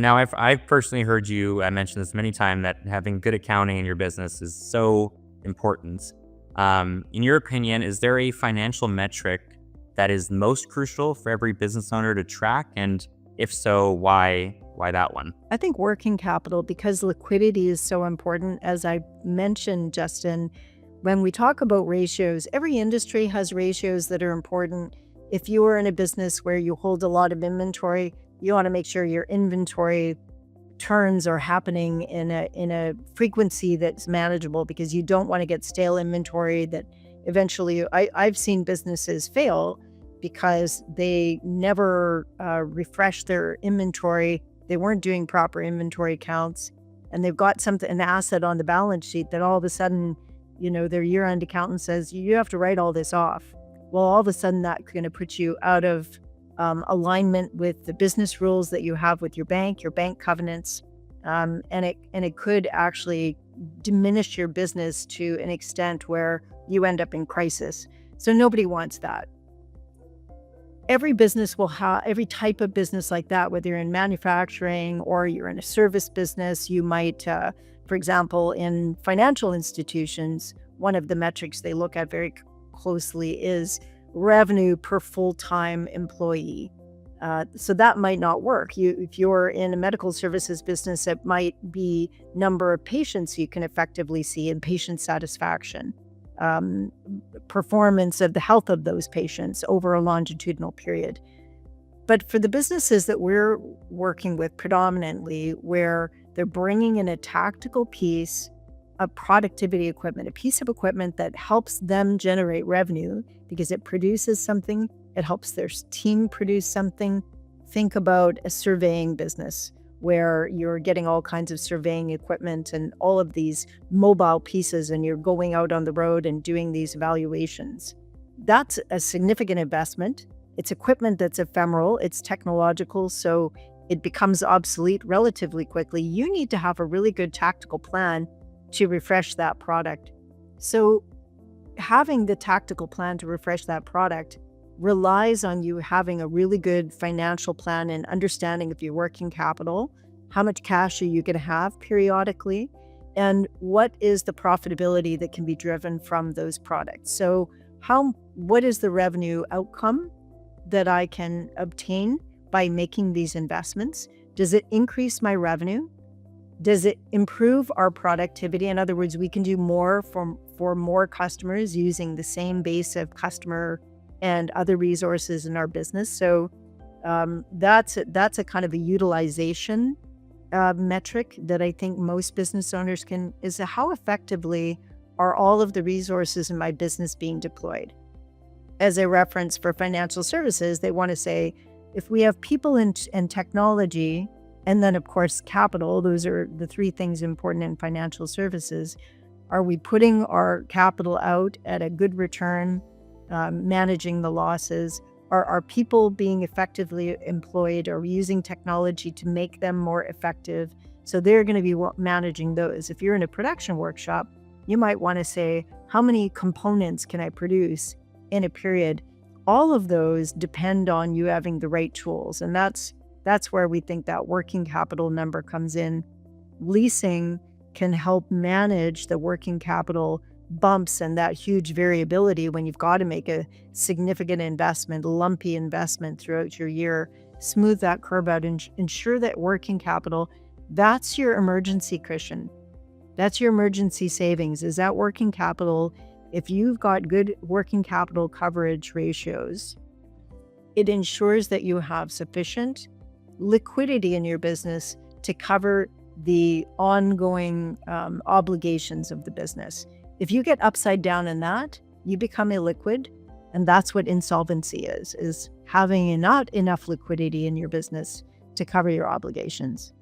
Now, I've personally heard you mention this many times that having good accounting in your business is so important. In your opinion, is there a financial metric that is most crucial for every business owner to track? And if so, why? Why that one? I think working capital, because liquidity is so important, as I mentioned, Justin, when we talk about ratios, every industry has ratios that are important. If you are in a business where you hold a lot of inventory, you want to make sure your inventory turns are happening in a frequency that's manageable, because you don't want to get stale inventory that eventually I've seen businesses fail because they never refresh their inventory. They weren't doing proper inventory counts, and they've got an asset on the balance sheet that all of a sudden, their year-end accountant says, you have to write all this off. Well, all of a sudden that's going to put you out of alignment with the business rules that you have with your bank covenants, and it could actually diminish your business to an extent where you end up in crisis. So nobody wants that. Every business will have, every type of business like that, whether you're in manufacturing or you're in a service business, you might, for example, in financial institutions, one of the metrics they look at very closely is revenue per full-time employee. So that might not work. If you're in a medical services business, it might be number of patients you can effectively see and patient satisfaction, performance of the health of those patients over a longitudinal period. But for the businesses that we're working with predominantly, where they're bringing in a tactical piece of productivity equipment, a piece of equipment that helps them generate revenue because it produces something, it helps their team produce something. Think about a surveying business where you're getting all kinds of surveying equipment and all of these mobile pieces, and you're going out on the road and doing these evaluations. That's a significant investment. It's equipment that's ephemeral, it's technological, so it becomes obsolete relatively quickly. You need to have a really good tactical plan to refresh that product. So having the tactical plan to refresh that product relies on you having a really good financial plan and understanding of your working capital. How much cash are you going to have periodically? And what is the profitability that can be driven from those products? So what is the revenue outcome that I can obtain by making these investments? Does it increase my revenue? Does it improve our productivity? In other words, we can do more for more customers using the same base of customer and other resources in our business. So that's a kind of a utilization metric that I think most business owners is how effectively are all of the resources in my business being deployed? As a reference for financial services, they want to say, if we have people and technology, and then of course capital, those are the three things important in financial services, are we putting our capital out at a good return, managing the losses? Are people being effectively employed? Are we using technology to make them more effective? So they're going to be managing those. If you're in a production workshop, you might want to say, how many components can I produce in a period? All of those depend on you having the right tools. And that's where we think that working capital number comes in. Leasing can help manage the working capital bumps and that huge variability when you've got to make a significant investment, lumpy investment throughout your year. Smooth that curve out and ensure that working capital, that's your emergency cushion. That's your emergency savings. Is that working capital? If you've got good working capital coverage ratios, it ensures that you have sufficient liquidity in your business to cover the ongoing obligations of the business. If you get upside down in that, you become illiquid, and that's what insolvency is having not enough liquidity in your business to cover your obligations.